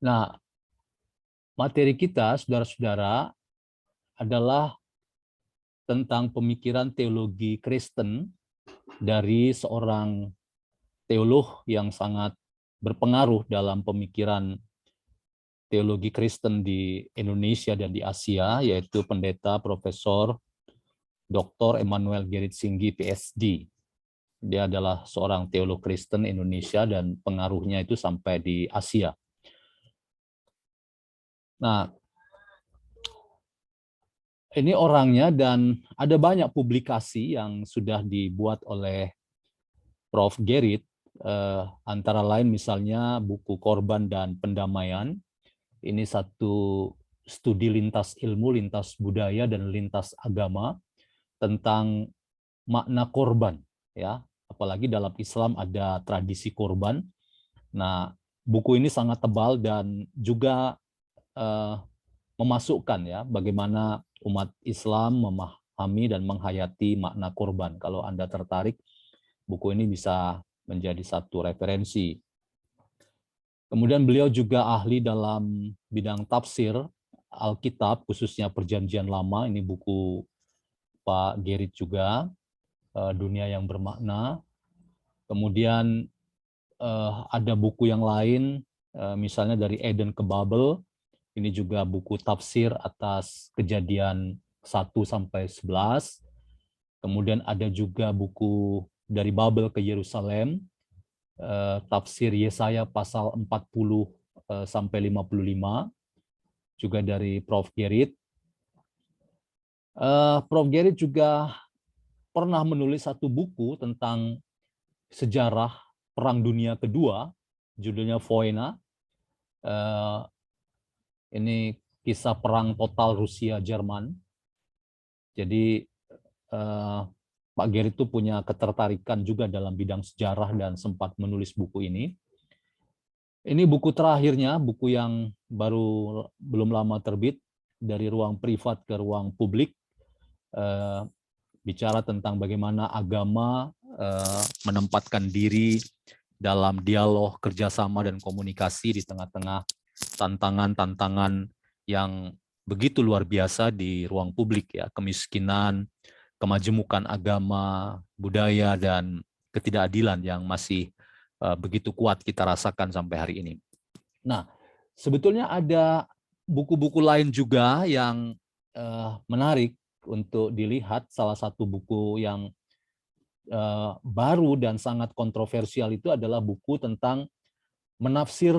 Nah, materi kita, saudara-saudara, adalah tentang pemikiran teologi Kristen dari seorang teolog yang sangat berpengaruh dalam pemikiran teologi Kristen di Indonesia dan di Asia, yaitu Pendeta Profesor Dr. Emmanuel Gerrit Singgi, PhD. Dia adalah seorang teolog Kristen Indonesia dan pengaruhnya itu sampai di Asia. Nah, ini orangnya dan ada banyak publikasi yang sudah dibuat oleh Prof. Gerrit, antara lain misalnya buku Korban dan Pendamaian. Ini satu studi lintas ilmu, lintas budaya, dan lintas agama tentang makna korban, ya. Apalagi dalam Islam ada tradisi korban. Nah, buku ini sangat tebal dan juga memasukkan ya bagaimana umat Islam memahami dan menghayati makna korban. Kalau Anda tertarik, buku ini bisa menjadi satu referensi. Kemudian beliau juga ahli dalam bidang tafsir Alkitab, khususnya Perjanjian Lama. Ini buku Pak Gerrit juga, Dunia yang Bermakna. Kemudian ada buku yang lain, misalnya dari Eden ke Babel. Ini juga buku tafsir atas Kejadian 1-11. Kemudian ada juga buku dari Babel ke Yerusalem, tafsir Yesaya pasal 40-55, juga dari Prof. Gerrit. Prof. Gerrit juga pernah menulis satu buku tentang sejarah Perang Dunia Kedua, judulnya Voena. Ini kisah perang total Rusia-Jerman. Jadi Pak Gerrit itu punya ketertarikan juga dalam bidang sejarah dan sempat menulis buku ini. Ini buku terakhirnya, buku yang belum lama terbit, Dari Ruang Privat ke Ruang Publik, bicara tentang bagaimana agama menempatkan diri dalam dialog, kerjasama, dan komunikasi di tengah-tengah tantangan-tantangan yang begitu luar biasa di ruang publik, ya, kemiskinan, kemajemukan agama, budaya, dan ketidakadilan yang masih begitu kuat kita rasakan sampai hari ini. Nah, sebetulnya ada buku-buku lain juga yang menarik untuk dilihat. Salah satu buku yang baru dan sangat kontroversial itu adalah buku tentang menafsir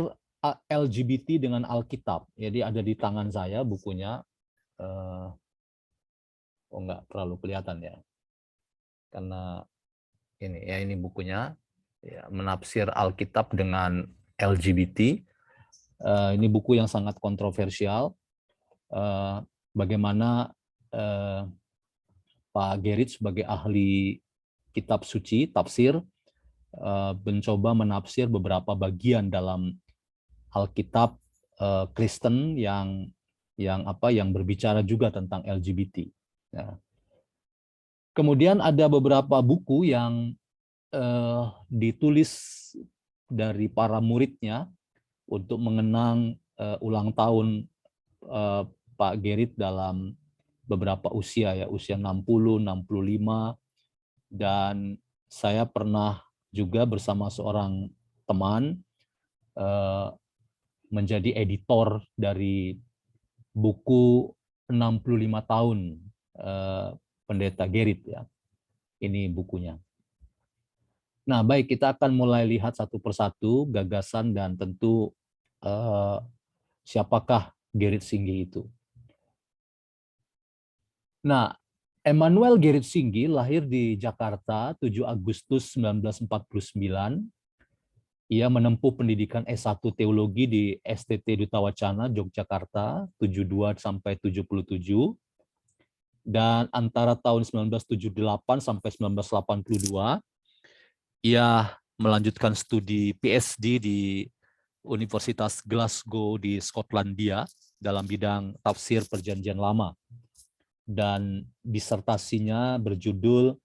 LGBT dengan Alkitab. Jadi ada di tangan saya bukunya. Nggak terlalu kelihatan ya, karena ini bukunya, ya, menafsir Alkitab dengan LGBT. Ini buku yang sangat kontroversial. Bagaimana Pak Gerrit sebagai ahli kitab suci, tafsir, mencoba menafsir beberapa bagian dalam Alkitab Kristen yang berbicara juga tentang LGBT. Nah, kemudian ada beberapa buku yang ditulis dari para muridnya untuk mengenang ulang tahun Pak Gerrit dalam beberapa usia, ya, usia 60, 65, dan saya pernah juga bersama seorang teman menjadi editor dari buku 65 tahun Pendeta Gerrit, ya. Ini bukunya. Nah, baik, kita akan mulai lihat satu persatu gagasan dan tentu siapakah Gerrit Singgi itu. Nah, Emmanuel Gerrit Singgi lahir di Jakarta 7 Agustus 1949. Ia menempuh pendidikan S1 Teologi di STT Duta Wacana, Yogyakarta, 72 sampai 77. Dan antara tahun 1978 sampai 1982, ia melanjutkan studi PhD di Universitas Glasgow di Skotlandia dalam bidang tafsir Perjanjian Lama. Dan disertasinya berjudul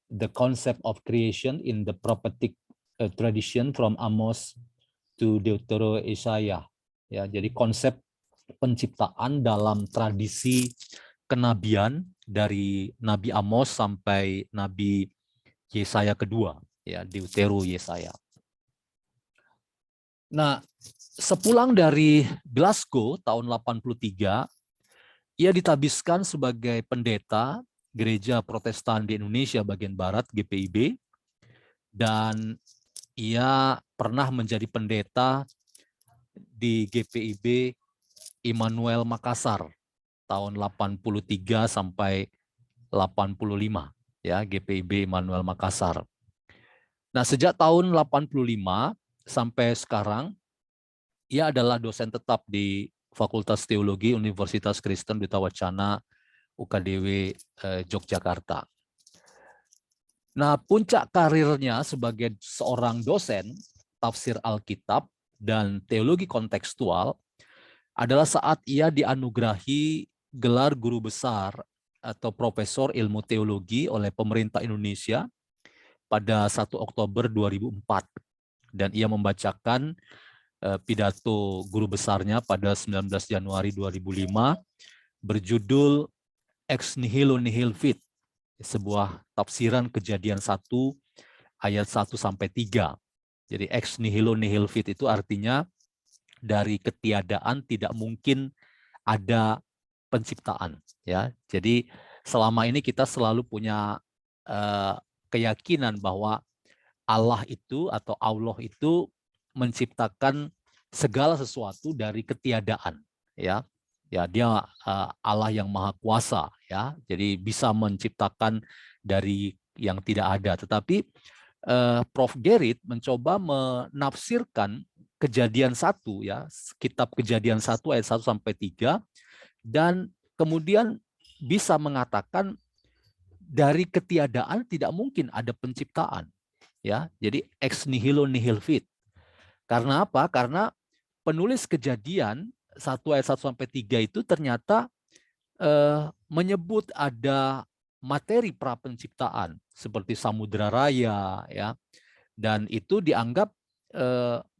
The Concept of Creation in the Prophetic Tradition from Amos to Deuteronomy Isaiah. Ya, jadi konsep penciptaan dalam tradisi kenabian dari Nabi Amos sampai Nabi Yesaya kedua, ya, Deutero Yesaya. Nah, sepulang dari Glasgow tahun 83, ia ditabiskan sebagai pendeta Gereja Protestan di Indonesia bagian Barat, GPIB, dan ia pernah menjadi pendeta di GPIB Immanuel Makassar tahun 83 sampai 85, ya, GPIB Immanuel Makassar. Nah, sejak tahun 85 sampai sekarang ia adalah dosen tetap di Fakultas Teologi Universitas Kristen Witawacana UKDW Yogyakarta. Nah, puncak karirnya sebagai seorang dosen tafsir Alkitab dan teologi kontekstual adalah saat ia dianugerahi gelar guru besar atau profesor ilmu teologi oleh pemerintah Indonesia pada 1 Oktober 2004. Dan ia membacakan pidato guru besarnya pada 19 Januari 2005 berjudul Ex Nihilo Nihil Fit, sebuah tafsiran Kejadian 1 ayat 1 sampai 3. Jadi ex nihilo nihil fit itu artinya dari ketiadaan tidak mungkin ada penciptaan, ya. Jadi selama ini kita selalu punya keyakinan bahwa Allah itu atau Allah itu menciptakan segala sesuatu dari ketiadaan, ya. Ya, dia Allah yang maha kuasa, ya. Jadi bisa menciptakan dari yang tidak ada. Tetapi Prof. Gerrit mencoba menafsirkan Kejadian 1, ya, kitab Kejadian 1 ayat 1 sampai 3, dan kemudian bisa mengatakan dari ketiadaan tidak mungkin ada penciptaan, ya. Jadi ex nihilo nihil fit. Karena apa? Karena penulis Kejadian 1 ayat 1 sampai 3 itu ternyata menyebut ada materi pra penciptaan seperti samudra raya, ya, dan itu dianggap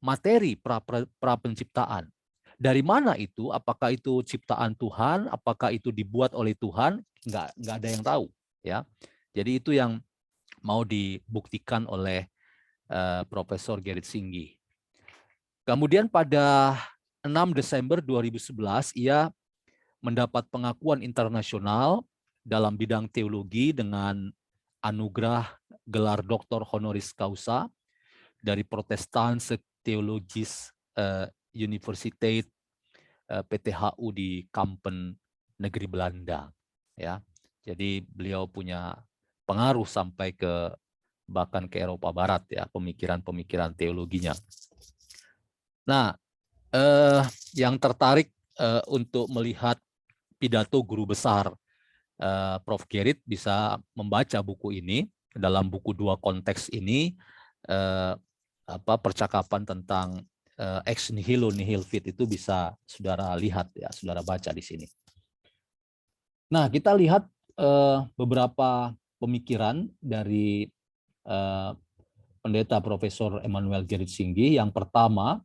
materi pra penciptaan. Dari mana itu? Apakah itu ciptaan Tuhan? Apakah itu dibuat oleh Tuhan? Nggak ada yang tahu, ya. Jadi itu yang mau dibuktikan oleh Profesor Gerrit Singgi. Kemudian pada 6 Desember 2011 ia mendapat pengakuan internasional dalam bidang teologi dengan anugerah gelar Doktor Honoris Causa dari Protestantse Theologische Universiteit PTHU di Kampen, negeri Belanda, ya. Jadi beliau punya pengaruh sampai ke bahkan ke Eropa Barat, ya, pemikiran-pemikiran teologinya. Nah, yang tertarik untuk melihat pidato guru besar Prof. Gerrit bisa membaca buku ini. Dalam buku dua konteks ini percakapan tentang ex nihilo nihil fit itu bisa saudara lihat, ya, saudara baca di sini. Nah, kita lihat beberapa pemikiran dari pendeta Profesor Emmanuel Gerrit Singgi. Yang pertama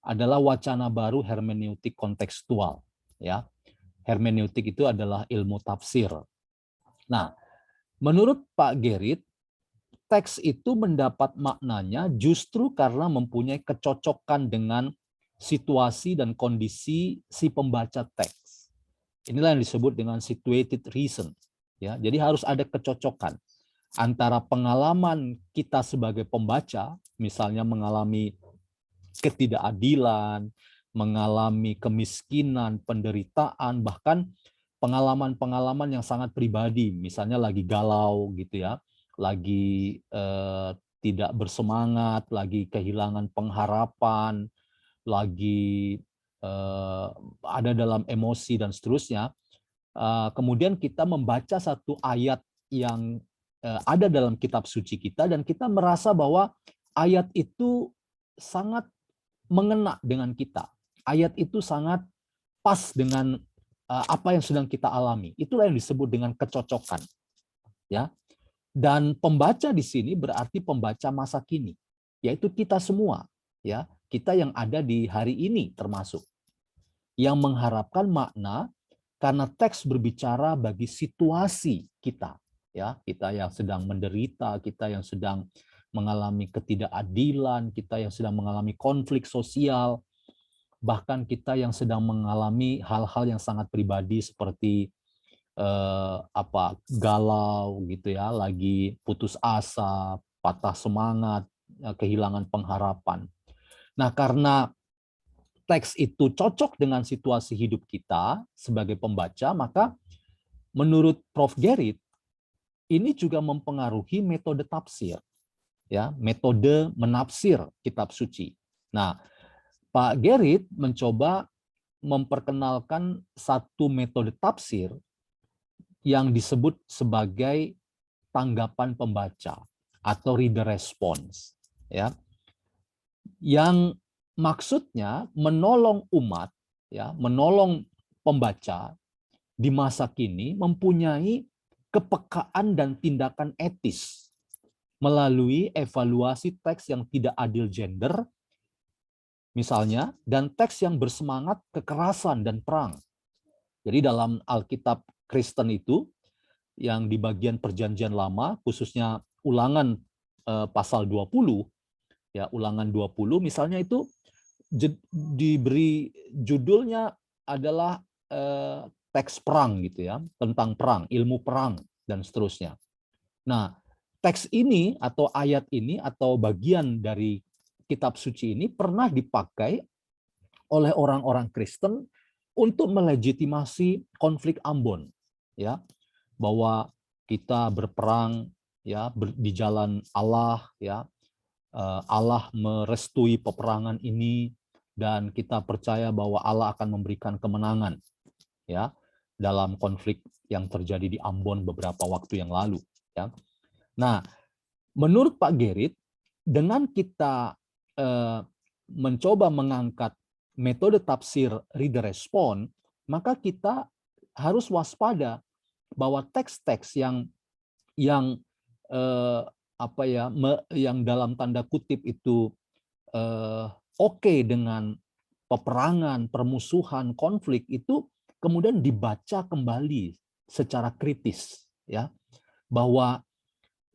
adalah wacana baru hermeneutik kontekstual, ya. Hermeneutik itu adalah ilmu tafsir. Nah, menurut Pak Gerrit, teks itu mendapat maknanya justru karena mempunyai kecocokan dengan situasi dan kondisi si pembaca teks. Inilah yang disebut dengan situated reason, ya. Jadi harus ada kecocokan antara pengalaman kita sebagai pembaca, misalnya mengalami ketidakadilan, mengalami kemiskinan, penderitaan, bahkan pengalaman-pengalaman yang sangat pribadi, misalnya lagi galau gitu, ya, lagi tidak bersemangat, lagi kehilangan pengharapan, lagi ada dalam emosi dan seterusnya. Kemudian kita membaca satu ayat yang ada dalam kitab suci kita dan kita merasa bahwa ayat itu sangat mengena dengan kita. Ayat itu sangat pas dengan apa yang sedang kita alami. Itulah yang disebut dengan kecocokan, ya. Dan pembaca di sini berarti pembaca masa kini, yaitu kita semua, ya. kita yang ada di hari ini termasuk, yang mengharapkan makna karena teks berbicara bagi situasi kita, ya, kita yang sedang menderita, kita yang sedang mengalami ketidakadilan, kita yang sedang mengalami konflik sosial, bahkan kita yang sedang mengalami hal-hal yang sangat pribadi seperti galau gitu ya, lagi putus asa, patah semangat, kehilangan pengharapan. Nah, karena teks itu cocok dengan situasi hidup kita sebagai pembaca, maka menurut Prof. Gerrit, ini juga mempengaruhi metode tafsir, ya, metode menafsir kitab suci. Nah, Pak Gerrit mencoba memperkenalkan satu metode tafsir yang disebut sebagai tanggapan pembaca atau reader response, ya, yang maksudnya menolong umat, ya, menolong pembaca di masa kini mempunyai kepekaan dan tindakan etis melalui evaluasi teks yang tidak adil gender, misalnya, dan teks yang bersemangat kekerasan dan perang. Jadi dalam Alkitab Kristen itu, yang di bagian Perjanjian Lama, khususnya Ulangan pasal 20, ya, Ulangan 20 misalnya itu diberi judulnya adalah teks perang gitu ya, tentang perang, ilmu perang dan seterusnya. Nah, teks ini atau ayat ini atau bagian dari kitab suci ini pernah dipakai oleh orang-orang Kristen untuk melegitimasi konflik Ambon, ya, bahwa kita berperang, ya, di jalan Allah, ya, Allah merestui peperangan ini dan kita percaya bahwa Allah akan memberikan kemenangan, ya, dalam konflik yang terjadi di Ambon beberapa waktu yang lalu, ya. Nah, menurut Pak Gerrit, dengan kita mencoba mengangkat metode tafsir reader response, maka kita harus waspada bahwa teks-teks yang yang dalam tanda kutip itu oke dengan peperangan, permusuhan, konflik itu kemudian dibaca kembali secara kritis, ya, bahwa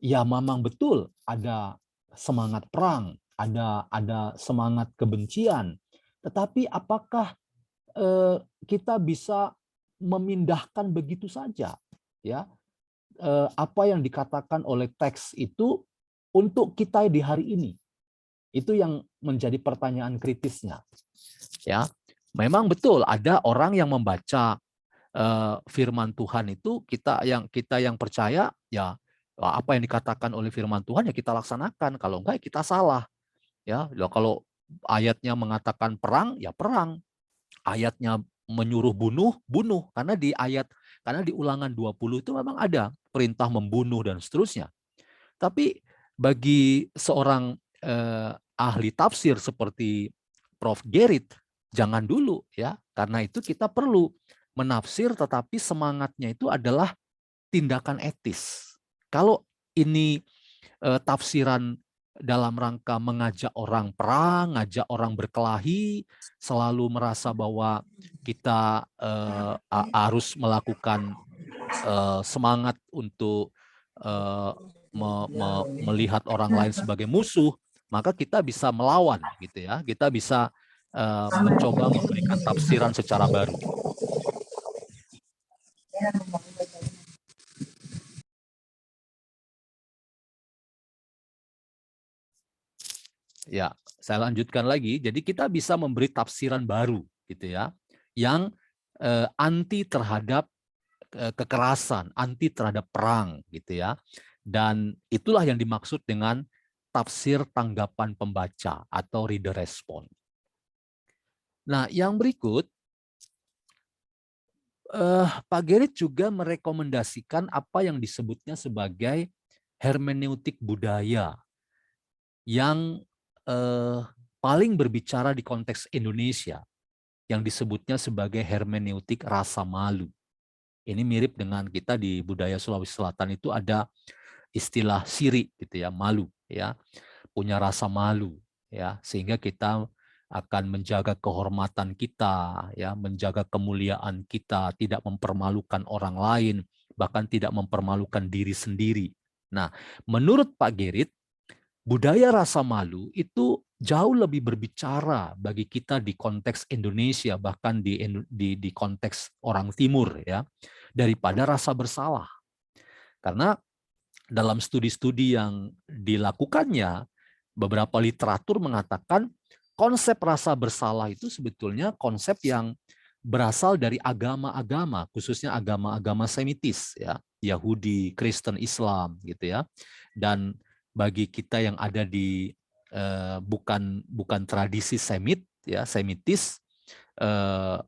ya memang betul ada semangat perang, ada semangat kebencian, tetapi apakah kita bisa memindahkan begitu saja, ya, apa yang dikatakan oleh teks itu untuk kita di hari ini? Itu yang menjadi pertanyaan kritisnya. Ya, memang betul ada orang yang membaca firman Tuhan itu, kita yang percaya, ya, apa yang dikatakan oleh firman Tuhan ya kita laksanakan, kalau enggak kita salah. Ya, kalau ayatnya mengatakan perang, ya perang. Ayatnya menyuruh bunuh, bunuh. Karena di Ulangan 20 itu memang ada perintah membunuh dan seterusnya. Tapi bagi seorang ahli tafsir seperti Prof. Gerrit, jangan dulu, ya, karena itu kita perlu menafsir, tetapi semangatnya itu adalah tindakan etis. Kalau ini tafsiran dalam rangka mengajak orang perang, ngajak orang berkelahi, selalu merasa bahwa kita harus melakukan semangat untuk melihat orang lain sebagai musuh, maka kita bisa melawan, gitu ya. Kita bisa mencoba memberikan tafsiran secara baru. Ya, saya lanjutkan lagi. Jadi kita bisa memberi tafsiran baru, gitu ya, yang anti terhadap kekerasan, anti terhadap perang, gitu ya. Dan itulah yang dimaksud dengan tafsir tanggapan pembaca atau reader response. Nah, yang berikut, Pak Gerrit juga merekomendasikan apa yang disebutnya sebagai hermeneutik budaya yang paling berbicara di konteks Indonesia, yang disebutnya sebagai hermeneutik rasa malu. Ini mirip dengan kita di budaya Sulawesi Selatan itu ada istilah siri gitu ya, malu ya, punya rasa malu ya, sehingga kita akan menjaga kehormatan kita, ya, menjaga kemuliaan kita, tidak mempermalukan orang lain, bahkan tidak mempermalukan diri sendiri. Nah, menurut Pak Gerit, budaya rasa malu itu jauh lebih berbicara bagi kita di konteks Indonesia, bahkan di konteks orang Timur, ya, daripada rasa bersalah. Karena dalam studi-studi yang dilakukannya, beberapa literatur mengatakan konsep rasa bersalah itu sebetulnya konsep yang berasal dari agama-agama, khususnya agama-agama Semitis, ya, Yahudi, Kristen, Islam, gitu ya. Dan bagi kita yang ada di bukan tradisi Semit, ya, Semitis,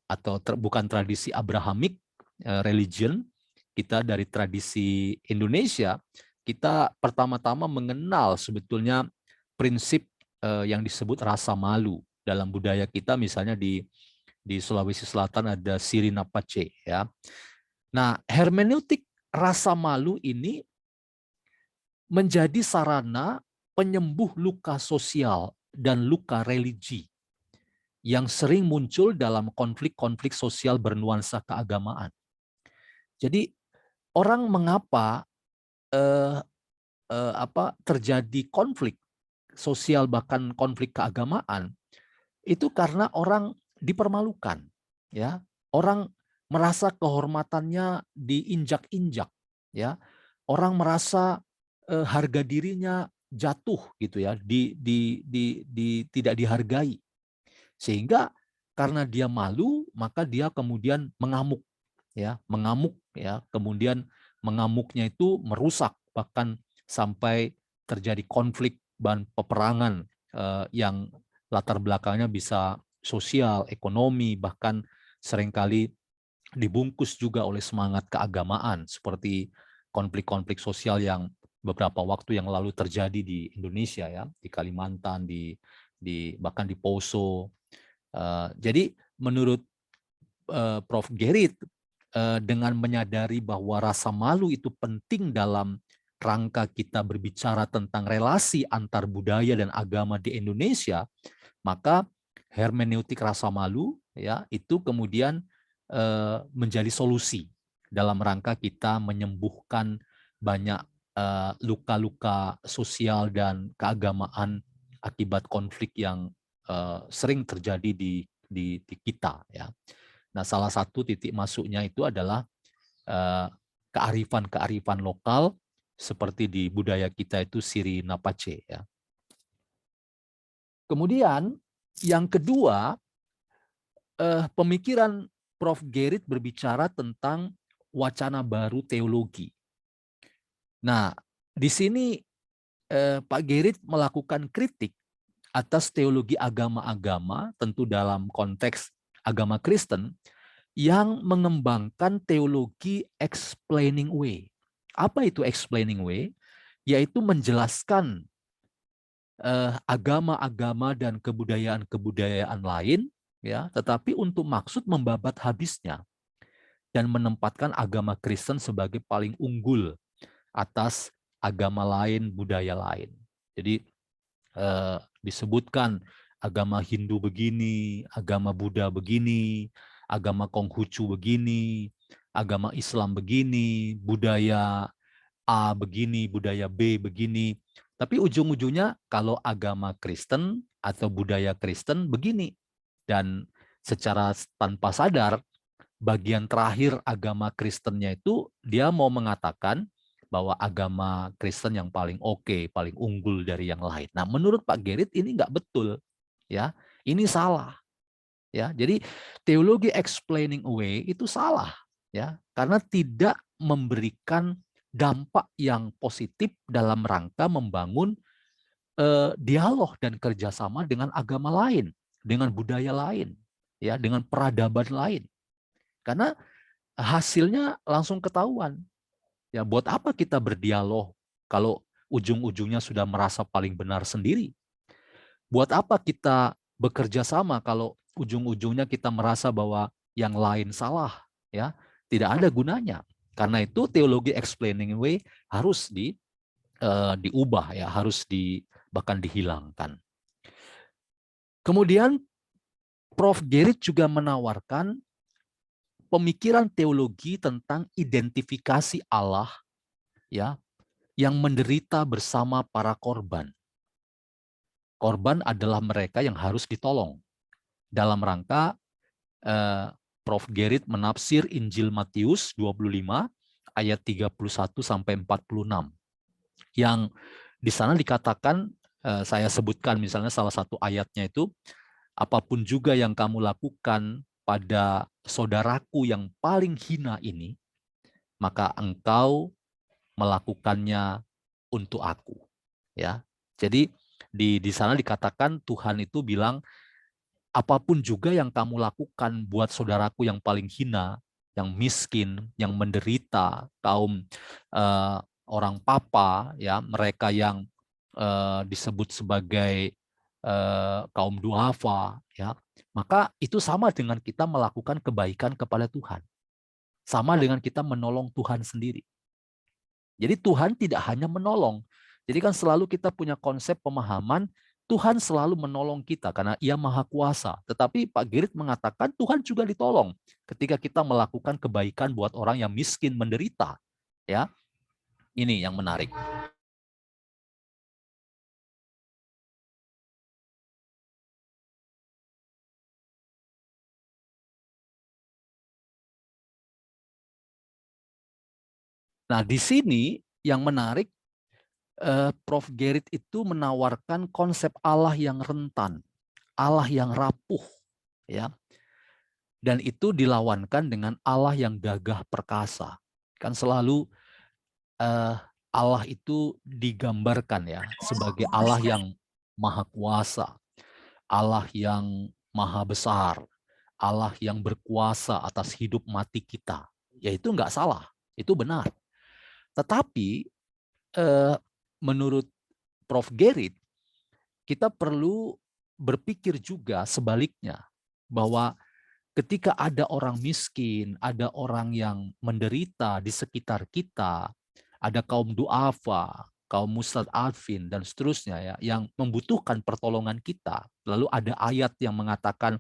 atau bukan tradisi Abrahamik religion, kita dari tradisi Indonesia, kita pertama-tama mengenal sebetulnya prinsip yang disebut rasa malu dalam budaya kita. Misalnya di Sulawesi Selatan ada Sirina Pace, ya. Nah, hermeneutik rasa malu ini menjadi sarana penyembuh luka sosial dan luka religi yang sering muncul dalam konflik-konflik sosial bernuansa keagamaan. Jadi orang mengapa terjadi konflik sosial bahkan konflik keagamaan itu karena orang dipermalukan, ya. Orang merasa kehormatannya diinjak-injak, ya. Orang merasa harga dirinya jatuh gitu ya, tidak dihargai. Sehingga karena dia malu, maka dia kemudian mengamuk, ya, kemudian mengamuknya itu merusak, bahkan sampai terjadi konflik dan peperangan yang latar belakangnya bisa sosial, ekonomi, bahkan seringkali dibungkus juga oleh semangat keagamaan, seperti konflik-konflik sosial yang beberapa waktu yang lalu terjadi di Indonesia, ya, di Kalimantan, bahkan di Poso. Jadi menurut Prof. Gerit, dengan menyadari bahwa rasa malu itu penting dalam rangka kita berbicara tentang relasi antar budaya dan agama di Indonesia, maka hermeneutik rasa malu, ya, itu kemudian menjadi solusi dalam rangka kita menyembuhkan banyak luka-luka sosial dan keagamaan akibat konflik yang sering terjadi di kita, ya. Nah, salah satu titik masuknya itu adalah kearifan-kearifan lokal seperti di budaya kita itu Sirina Pace, ya. Kemudian yang kedua, pemikiran Prof. Gerit berbicara tentang wacana baru teologi. Nah, di sini Pak Gerit melakukan kritik atas teologi agama-agama, tentu dalam konteks agama Kristen, yang mengembangkan teologi explaining way. Apa itu explaining way? Yaitu menjelaskan agama-agama dan kebudayaan-kebudayaan lain, ya, tetapi untuk maksud membabat habisnya dan menempatkan agama Kristen sebagai paling unggul atas agama lain, budaya lain. Jadi disebutkan agama Hindu begini, agama Buddha begini, agama Konghucu begini, agama Islam begini, budaya A begini, budaya B begini. Tapi ujung-ujungnya kalau agama Kristen atau budaya Kristen begini. Dan secara tanpa sadar, bagian terakhir agama Kristennya itu dia mau mengatakan bahwa agama Kristen yang paling oke, paling unggul dari yang lain. Nah, menurut Pak Gerit ini nggak betul, ya. Ini salah, ya. Jadi teologi explaining away itu salah, ya, karena tidak memberikan dampak yang positif dalam rangka membangun dialog dan kerjasama dengan agama lain, dengan budaya lain, ya, dengan peradaban lain. Karena hasilnya langsung ketahuan. Ya, buat apa kita berdialog kalau ujung-ujungnya sudah merasa paling benar sendiri? Buat apa kita bekerja sama kalau ujung-ujungnya kita merasa bahwa yang lain salah? Ya, tidak ada gunanya. Karena itu teologi explaining way harus diubah, ya, harus bahkan dihilangkan. Kemudian Prof. Gerit juga menawarkan pemikiran teologi tentang identifikasi Allah ya yang menderita bersama para korban. Korban adalah mereka yang harus ditolong. Dalam rangka Prof. Gerit menafsir Injil Matius 25 ayat 31 sampai 46 yang di sana dikatakan, saya sebutkan misalnya salah satu ayatnya itu, apapun juga yang kamu lakukan pada saudaraku yang paling hina ini, maka engkau melakukannya untuk aku. Ya, jadi di sana dikatakan Tuhan itu bilang, apapun juga yang kamu lakukan buat saudaraku yang paling hina, yang miskin, yang menderita, kaum orang papa, ya mereka yang disebut sebagai kaum duafa, ya maka itu sama dengan kita melakukan kebaikan kepada Tuhan, sama dengan kita menolong Tuhan sendiri. Jadi Tuhan tidak hanya menolong. Jadi kan selalu kita punya konsep pemahaman Tuhan selalu menolong kita karena Ia Maha Kuasa. Tetapi Pak Gerit mengatakan Tuhan juga ditolong ketika kita melakukan kebaikan buat orang yang miskin menderita. Ya, ini yang menarik. Nah, di sini yang menarik, Prof. Gerit itu menawarkan konsep Allah yang rentan, Allah yang rapuh, ya. Dan itu dilawankan dengan Allah yang gagah perkasa. Kan selalu Allah itu digambarkan ya sebagai Allah yang maha kuasa, Allah yang maha besar, Allah yang berkuasa atas hidup mati kita. Ya itu nggak salah, itu benar. Tetapi menurut Prof. Gerit, kita perlu berpikir juga sebaliknya, bahwa ketika ada orang miskin, ada orang yang menderita di sekitar kita, ada kaum duafa, kaum mustad'afin, dan seterusnya ya, yang membutuhkan pertolongan kita. Lalu ada ayat yang mengatakan,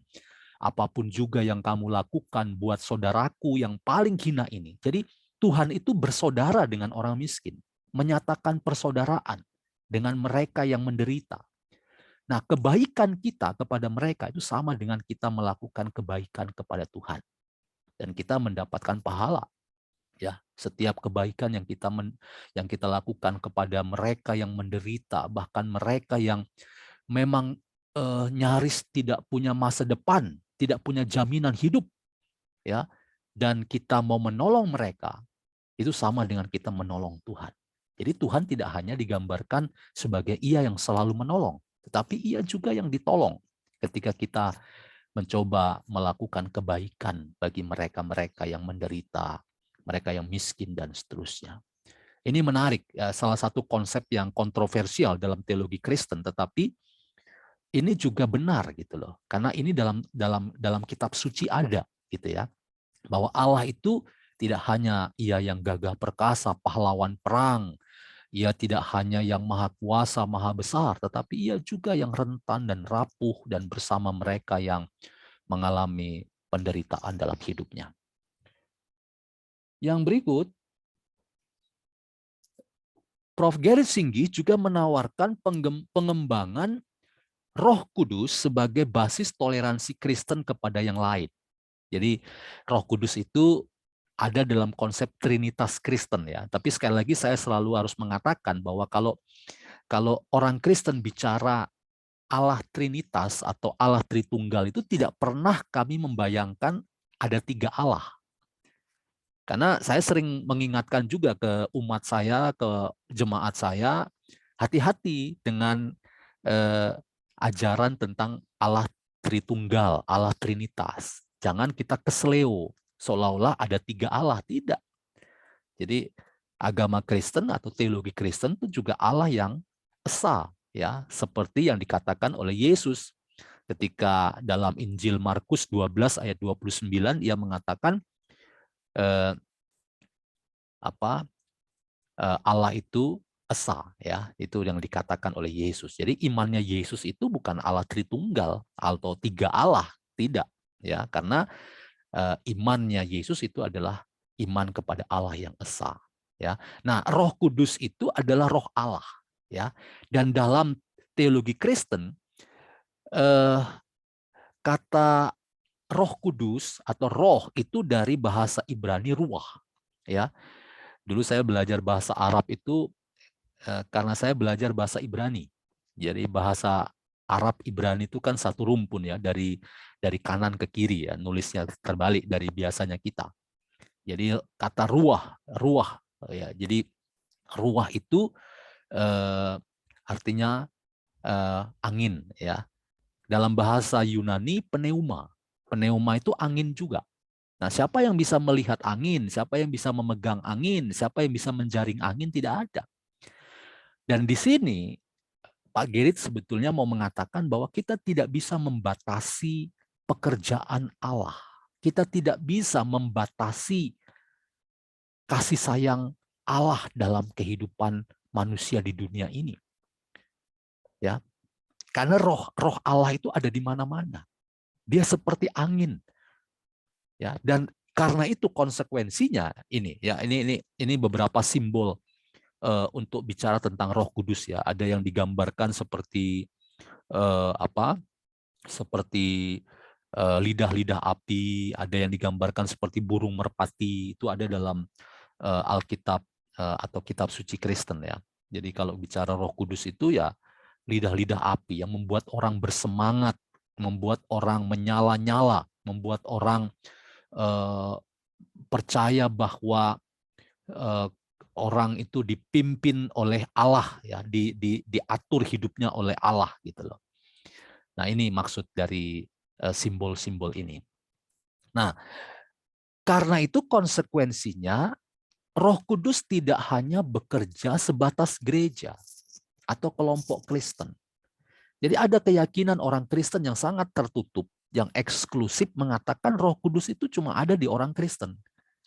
apapun juga yang kamu lakukan buat saudaraku yang paling hina ini. Jadi Tuhan itu bersaudara dengan orang miskin, menyatakan persaudaraan dengan mereka yang menderita. Nah, kebaikan kita kepada mereka itu sama dengan kita melakukan kebaikan kepada Tuhan. Dan kita mendapatkan pahala. Ya, setiap kebaikan yang kita lakukan kepada mereka yang menderita, bahkan mereka yang memang nyaris tidak punya masa depan, tidak punya jaminan hidup, ya. Dan kita mau menolong mereka, itu sama dengan kita menolong Tuhan. Jadi Tuhan tidak hanya digambarkan sebagai Ia yang selalu menolong, tetapi Ia juga yang ditolong ketika kita mencoba melakukan kebaikan bagi mereka-mereka yang menderita, mereka yang miskin, dan seterusnya. Ini menarik, salah satu konsep yang kontroversial dalam teologi Kristen, tetapi ini juga benar gitu loh, karena ini dalam kitab suci ada gitu ya, bahwa Allah itu tidak hanya Ia yang gagah perkasa, pahlawan perang, Ia tidak hanya yang maha kuasa, maha besar, tetapi Ia juga yang rentan dan rapuh dan bersama mereka yang mengalami penderitaan dalam hidupnya. Yang berikut, Prof. Gerit Singgi juga menawarkan pengembangan Roh Kudus sebagai basis toleransi Kristen kepada yang lain. Jadi Roh Kudus itu ada dalam konsep Trinitas Kristen ya. Tapi sekali lagi saya selalu harus mengatakan bahwa kalau orang Kristen bicara Allah Trinitas atau Allah Tritunggal itu tidak pernah kami membayangkan ada 3 Allah. Karena saya sering mengingatkan juga ke umat saya, ke jemaat saya, hati-hati dengan ajaran tentang Allah Tritunggal, Allah Trinitas. Jangan kita kesleo, seolah-olah ada 3 Allah. Tidak. Jadi agama Kristen atau teologi Kristen itu juga Allah yang esa, ya, seperti yang dikatakan oleh Yesus ketika dalam Injil Markus 12 ayat 29 ia mengatakan Allah itu esa, ya, itu yang dikatakan oleh Yesus. Jadi imannya Yesus itu bukan Allah Tritunggal atau 3 Allah, Tidak, ya, karena imannya Yesus itu adalah iman kepada Allah yang esa, ya. Nah, Roh Kudus itu adalah Roh Allah, ya. Dan dalam teologi Kristen kata Roh Kudus atau roh itu dari bahasa Ibrani ruah, ya. Dulu saya belajar bahasa Arab itu karena saya belajar bahasa Ibrani. Jadi bahasa Arab Ibrani itu kan satu rumpun ya, dari kanan ke kiri ya, nulisnya terbalik dari biasanya kita. Jadi kata ruah ya. Jadi ruah itu artinya angin ya. Dalam bahasa Yunani pneuma. Pneuma itu angin juga. Nah, siapa yang bisa melihat angin, siapa yang bisa memegang angin, siapa yang bisa menjaring angin, tidak ada. Dan di sini Pak Gerit sebetulnya mau mengatakan bahwa kita tidak bisa membatasi pekerjaan Allah. Kita tidak bisa membatasi kasih sayang Allah dalam kehidupan manusia di dunia ini. Ya. Karena roh Allah itu ada di mana-mana. Dia seperti angin. Ya, dan karena itu konsekuensinya ini ya, ini beberapa simbol untuk bicara tentang Roh Kudus ya. Ada yang digambarkan seperti seperti lidah-lidah api, ada yang digambarkan seperti burung merpati. Itu ada dalam Alkitab atau kitab suci Kristen ya. Jadi kalau bicara Roh Kudus itu ya lidah-lidah api yang membuat orang bersemangat, membuat orang menyala-nyala, membuat orang percaya bahwa orang itu dipimpin oleh Allah ya, diatur hidupnya oleh Allah gitu loh. Nah, ini maksud dari simbol-simbol ini. Nah, karena itu konsekuensinya Roh Kudus tidak hanya bekerja sebatas gereja atau kelompok Kristen. Jadi ada keyakinan orang Kristen yang sangat tertutup, yang eksklusif mengatakan Roh Kudus itu cuma ada di orang Kristen,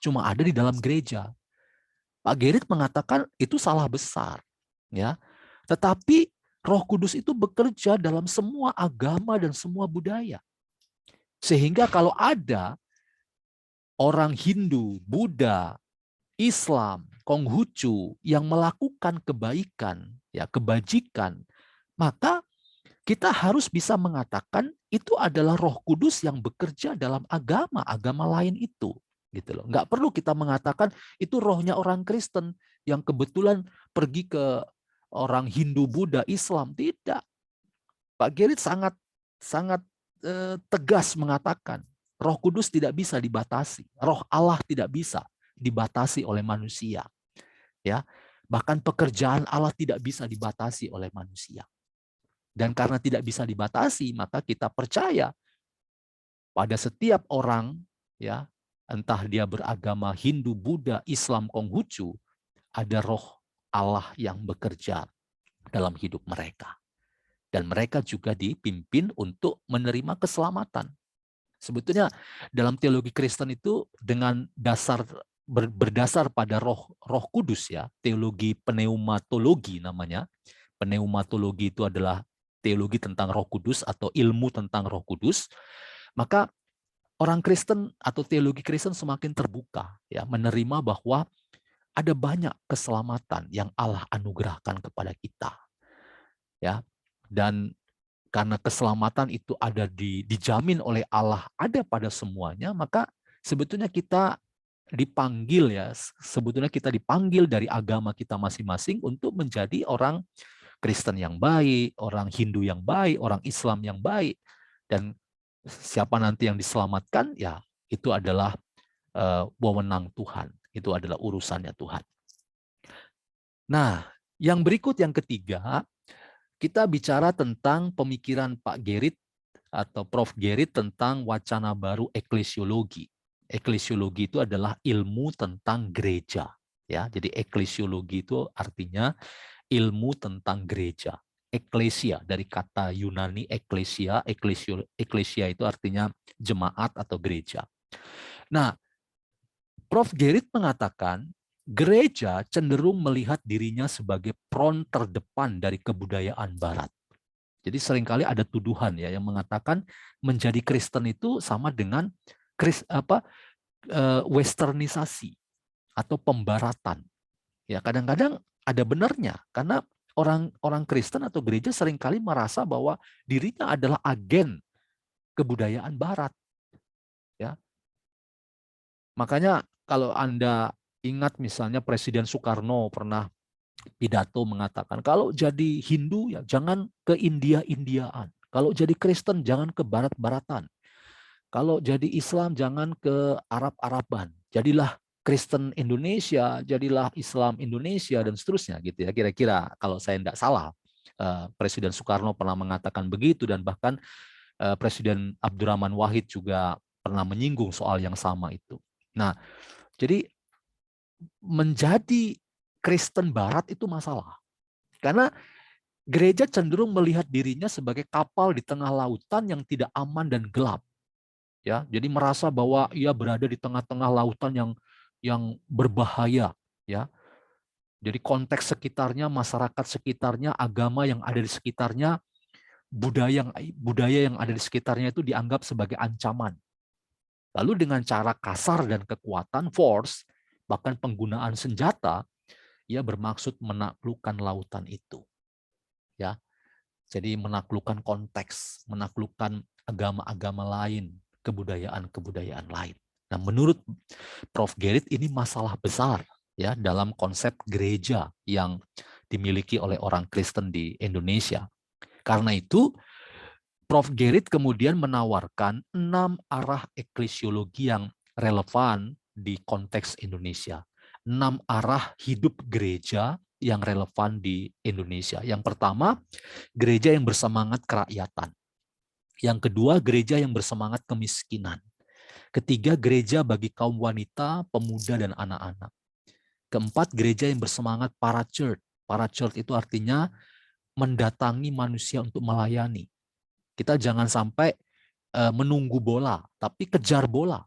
cuma ada di dalam gereja. Pak Gerit mengatakan itu salah besar, ya. Tetapi Roh Kudus itu bekerja dalam semua agama dan semua budaya. Sehingga kalau ada orang Hindu, Buddha, Islam, Konghucu yang melakukan kebaikan, ya, kebajikan, maka kita harus bisa mengatakan itu adalah Roh Kudus yang bekerja dalam agama lain itu, gitu loh. Nggak perlu kita mengatakan itu rohnya orang Kristen yang kebetulan pergi ke orang Hindu, Buddha, Islam, tidak. Pak Gerit sangat tegas mengatakan Roh Kudus tidak bisa dibatasi, Roh Allah tidak bisa dibatasi oleh manusia, ya. Bahkan pekerjaan Allah tidak bisa dibatasi oleh manusia. Dan karena tidak bisa dibatasi, maka kita percaya pada setiap orang, ya, entah dia beragama Hindu, Buddha, Islam, Konghucu, ada roh Allah yang bekerja dalam hidup mereka. Dan mereka juga dipimpin untuk menerima keselamatan. Sebetulnya dalam teologi Kristen itu dengan berdasar pada roh kudus ya, teologi pneumatologi namanya. Pneumatologi itu adalah teologi tentang Roh Kudus atau ilmu tentang Roh Kudus, maka orang Kristen atau teologi Kristen semakin terbuka ya, menerima bahwa ada banyak keselamatan yang Allah anugerahkan kepada kita. Ya. Dan karena keselamatan itu ada dijamin oleh Allah, ada pada semuanya, maka sebetulnya kita dipanggil ya, sebetulnya kita dipanggil dari agama kita masing-masing untuk menjadi orang Kristen yang baik, orang Hindu yang baik, orang Islam yang baik. Dan siapa nanti yang diselamatkan, ya itu adalah wewenang Tuhan. Itu adalah urusannya Tuhan. Nah, yang berikut yang ketiga, kita bicara tentang pemikiran Pak Gerit atau Prof. Gerit tentang wacana baru eklesiologi. Eklesiologi itu adalah ilmu tentang gereja. Ya, jadi eklesiologi itu artinya ilmu tentang gereja. Eklesia dari kata Yunani eklesia, eklesia itu artinya jemaat atau gereja. Nah, Prof. Gerit mengatakan gereja cenderung melihat dirinya sebagai peron terdepan dari kebudayaan Barat. Jadi seringkali ada tuduhan ya yang mengatakan menjadi Kristen itu sama dengan westernisasi atau pembaratan. Ya, kadang-kadang ada benarnya karena orang Kristen atau gereja seringkali merasa bahwa dirinya adalah agen kebudayaan barat, ya. Makanya kalau Anda ingat misalnya Presiden Soekarno pernah pidato mengatakan kalau jadi Hindu ya jangan ke India-Indiaan. Kalau jadi Kristen jangan ke barat-baratan. Kalau jadi Islam jangan ke Arab-Araban. Jadilah Kristen Indonesia, jadilah Islam Indonesia dan seterusnya gitu ya. Kira-kira kalau saya tidak salah Presiden Soekarno pernah mengatakan begitu dan bahkan Presiden Abdurrahman Wahid juga pernah menyinggung soal yang sama itu. Nah, jadi menjadi Kristen Barat itu masalah. Karena gereja cenderung melihat dirinya sebagai kapal di tengah lautan yang tidak aman dan gelap. Ya, jadi merasa bahwa ia berada di tengah-tengah lautan yang berbahaya, ya. Jadi konteks sekitarnya, masyarakat sekitarnya, agama yang ada di sekitarnya, budaya yang ada di sekitarnya itu dianggap sebagai ancaman. Lalu dengan cara kasar dan kekuatan, force, bahkan penggunaan senjata, ia bermaksud menaklukkan lautan itu. Ya, jadi menaklukkan konteks, menaklukkan agama-agama lain, kebudayaan-kebudayaan lain. Nah, menurut Prof. Gerrit ini masalah besar ya dalam konsep gereja yang dimiliki oleh orang Kristen di Indonesia. Karena itu, Prof. Gerrit kemudian menawarkan 6 arah eklesiologi yang relevan di konteks Indonesia. 6 arah hidup gereja yang relevan di Indonesia. Yang pertama, gereja yang bersemangat kerakyatan. Yang kedua, gereja yang bersemangat kemiskinan. Ketiga, gereja bagi kaum wanita, pemuda, dan anak-anak. Keempat, gereja yang bersemangat parachurch. Parachurch itu artinya mendatangi manusia untuk melayani. Kita jangan sampai menunggu bola, tapi kejar bola.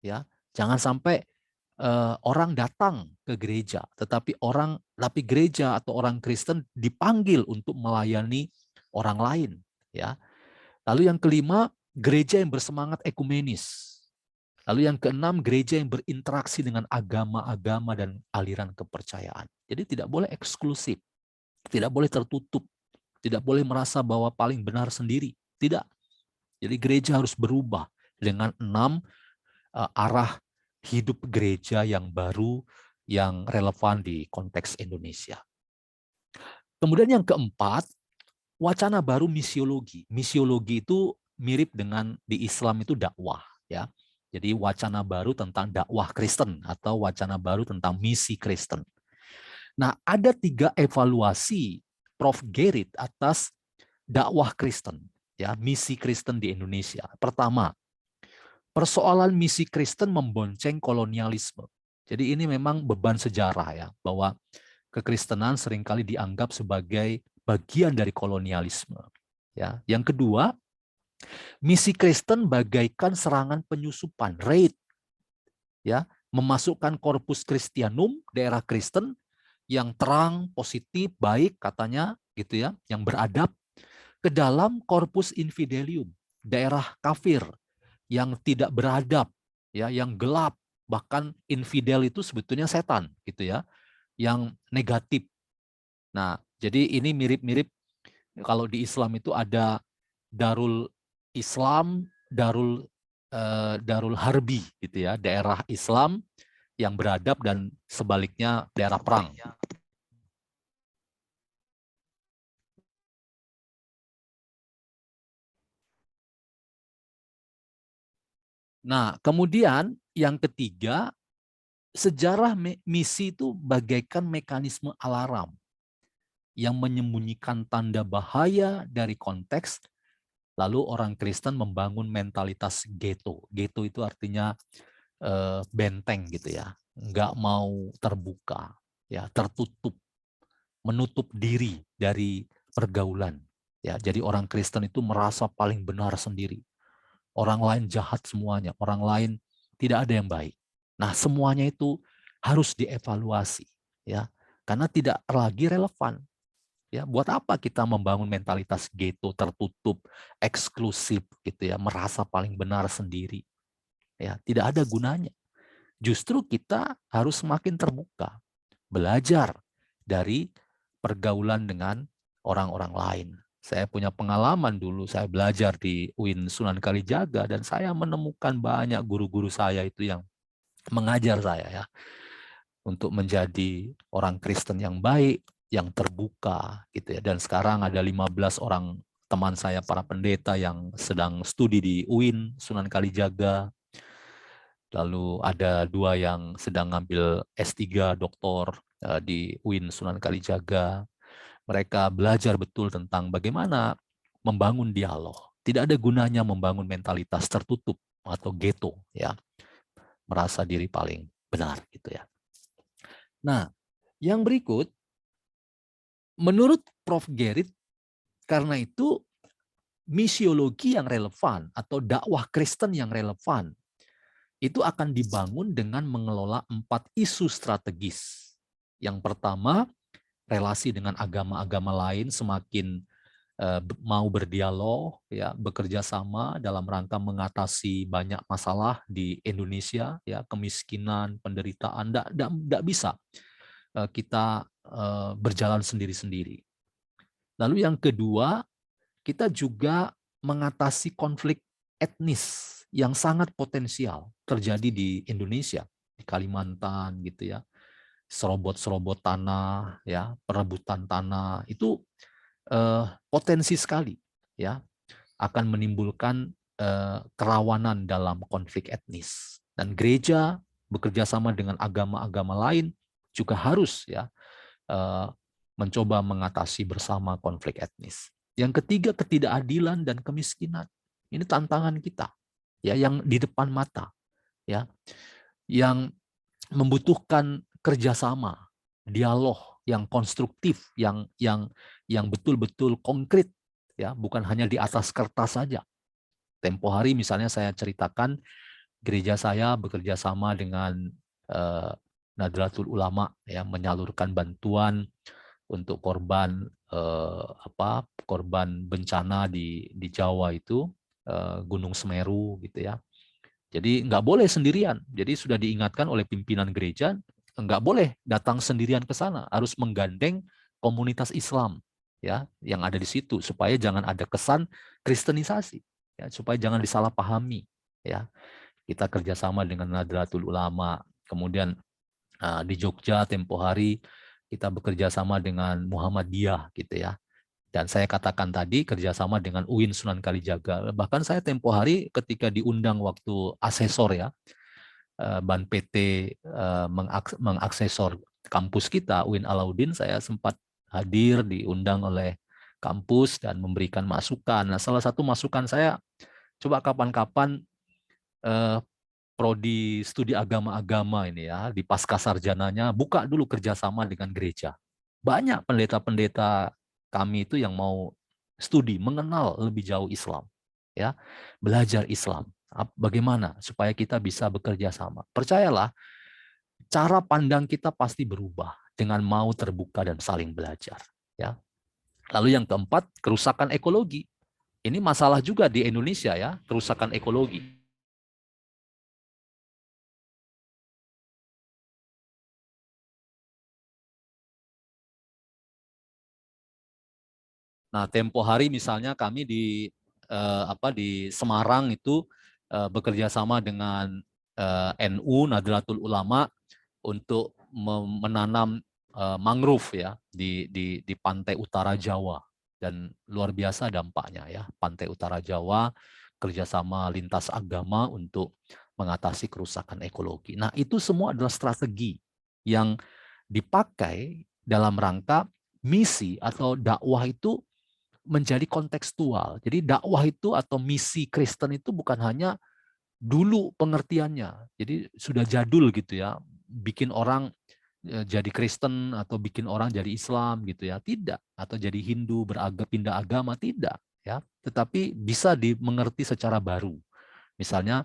Ya, jangan sampai orang datang ke gereja, tetapi gereja atau orang Kristen dipanggil untuk melayani orang lain. Ya. Lalu yang kelima, gereja yang bersemangat ekumenis. Lalu yang keenam, gereja yang berinteraksi dengan agama-agama dan aliran kepercayaan. Jadi tidak boleh eksklusif, tidak boleh tertutup, tidak boleh merasa bahwa paling benar sendiri. Tidak. Jadi gereja harus berubah dengan 6 arah hidup gereja yang baru, yang relevan di konteks Indonesia. Kemudian yang keempat, wacana baru misiologi. Misiologi itu mirip dengan di Islam itu dakwah, ya. Jadi wacana baru tentang dakwah Kristen atau wacana baru tentang misi Kristen. Nah, ada 3 evaluasi Prof. Gerrit atas dakwah Kristen, ya, misi Kristen di Indonesia. Pertama, persoalan misi Kristen membonceng kolonialisme. Jadi ini memang beban sejarah ya, bahwa kekristenan seringkali dianggap sebagai bagian dari kolonialisme. Ya, yang kedua, misi Kristen bagaikan serangan penyusupan, raid, ya, memasukkan Corpus Christianum, daerah Kristen yang terang, positif, baik katanya, gitu ya, yang beradab, ke dalam Corpus Infidelium, daerah kafir yang tidak beradab, ya, yang gelap, bahkan infidel itu sebetulnya setan, gitu ya, yang negatif. Nah, jadi ini mirip-mirip kalau di Islam itu ada Darul Islam, Darul Harbi gitu ya, daerah Islam yang beradab dan sebaliknya daerah perang. Nah, kemudian yang ketiga, sejarah misi itu bagaikan mekanisme alarm yang menyembunyikan tanda bahaya dari konteks. Lalu orang Kristen membangun mentalitas ghetto. Ghetto itu artinya benteng gitu ya, nggak mau terbuka, ya, tertutup, menutup diri dari pergaulan. Ya, jadi orang Kristen itu merasa paling benar sendiri. Orang lain jahat semuanya, orang lain tidak ada yang baik. Nah, semuanya itu harus dievaluasi, ya, karena tidak lagi relevan. Ya, buat apa kita membangun mentalitas ghetto tertutup, eksklusif gitu ya, merasa paling benar sendiri. Ya, tidak ada gunanya. Justru kita harus semakin terbuka, belajar dari pergaulan dengan orang-orang lain. Saya punya pengalaman dulu, saya belajar di UIN Sunan Kalijaga dan saya menemukan banyak guru-guru saya itu yang mengajar saya ya untuk menjadi orang Kristen yang baik, yang terbuka gitu ya. Dan sekarang ada 15 orang teman saya para pendeta yang sedang studi di UIN Sunan Kalijaga. Lalu ada 2 yang sedang ngambil S3 doktor di UIN Sunan Kalijaga. Mereka belajar betul tentang bagaimana membangun dialog. Tidak ada gunanya membangun mentalitas tertutup atau ghetto ya, merasa diri paling benar gitu ya. Nah, yang berikut menurut Prof. Gerrit, karena itu misiologi yang relevan atau dakwah Kristen yang relevan itu akan dibangun dengan mengelola 4 isu strategis. Yang pertama, relasi dengan agama-agama lain semakin mau berdialog, ya, bekerja sama dalam rangka mengatasi banyak masalah di Indonesia, ya, kemiskinan, penderitaan, tidak bisa kita berjalan sendiri-sendiri. Lalu yang kedua, kita juga mengatasi konflik etnis yang sangat potensial terjadi di Indonesia, di Kalimantan gitu ya, serobot-serobot tanah, ya, perebutan tanah itu potensi sekali, ya, akan menimbulkan kerawanan dalam konflik etnis. Dan gereja bekerja sama dengan agama-agama lain juga harus ya mencoba mengatasi bersama konflik etnis. Yang ketiga, ketidakadilan dan kemiskinan. Ini tantangan kita, ya, yang di depan mata, ya, yang membutuhkan kerjasama, dialog yang konstruktif, yang betul-betul konkret, ya, bukan hanya di atas kertas saja. Tempo hari misalnya saya ceritakan gereja saya bekerja sama dengan Nahdlatul Ulama, ya, menyalurkan bantuan untuk korban korban bencana di Jawa itu, Gunung Semeru gitu ya. Jadi nggak boleh sendirian. Jadi sudah diingatkan oleh pimpinan gereja nggak boleh datang sendirian ke sana, harus menggandeng komunitas Islam ya yang ada di situ supaya jangan ada kesan kristenisasi, ya, supaya jangan disalahpahami ya. Kita kerjasama dengan Nahdlatul Ulama, kemudian di Jogja tempo hari kita bekerja sama dengan Muhammadiyah gitu ya. Dan saya katakan tadi kerjasama dengan UIN Sunan Kalijaga. Bahkan saya tempo hari ketika diundang waktu asesor ya, Ban PT mengaksesor kampus kita, UIN Alauddin, saya sempat hadir diundang oleh kampus dan memberikan masukan. Nah, salah satu masukan saya, coba kapan-kapan prodi studi agama-agama ini ya, di pasca sarjananya, buka dulu kerjasama dengan gereja. Banyak pendeta-pendeta kami itu yang mau studi, mengenal lebih jauh Islam, ya, belajar Islam. Bagaimana supaya kita bisa bekerja sama? Percayalah, cara pandang kita pasti berubah dengan mau terbuka dan saling belajar. Ya. Lalu yang keempat, kerusakan ekologi. Ini masalah juga di Indonesia ya, kerusakan ekologi. Nah, tempo hari misalnya kami di Semarang itu bekerja sama dengan NU Nahdlatul Ulama untuk menanam mangrove ya di pantai utara Jawa, dan luar biasa dampaknya ya, pantai utara Jawa, kerjasama lintas agama untuk mengatasi kerusakan ekologi. Nah, itu semua adalah strategi yang dipakai dalam rangka misi atau dakwah itu menjadi kontekstual. Jadi dakwah itu atau misi Kristen itu bukan hanya dulu pengertiannya. Jadi sudah jadul gitu ya, bikin orang jadi Kristen atau bikin orang jadi Islam gitu ya. Tidak, atau jadi Hindu, pindah agama, tidak ya. Tetapi bisa dimengerti secara baru. Misalnya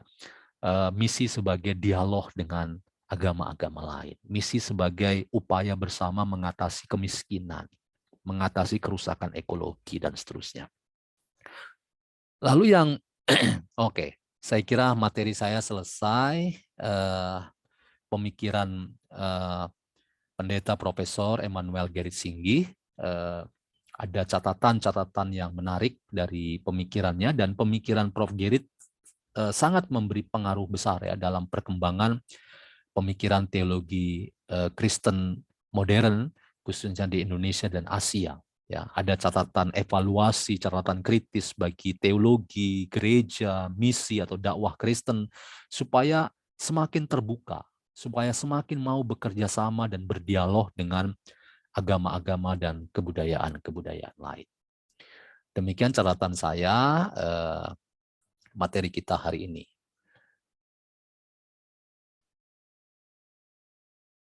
misi sebagai dialog dengan agama-agama lain, misi sebagai upaya bersama mengatasi kemiskinan, mengatasi kerusakan ekologi dan seterusnya. Lalu yang oke, saya kira materi saya selesai. Pemikiran Pendeta Profesor Emmanuel Gerrit Singgi. Ada catatan-catatan yang menarik dari pemikirannya, dan pemikiran Prof. Gerrit sangat memberi pengaruh besar ya dalam perkembangan pemikiran teologi Kristen modern, khususnya di Indonesia dan Asia. Ya, ada catatan evaluasi, catatan kritis bagi teologi, gereja, misi atau dakwah Kristen supaya semakin terbuka, supaya semakin mau bekerja sama dan berdialog dengan agama-agama dan kebudayaan-kebudayaan lain. Demikian catatan saya materi kita hari ini.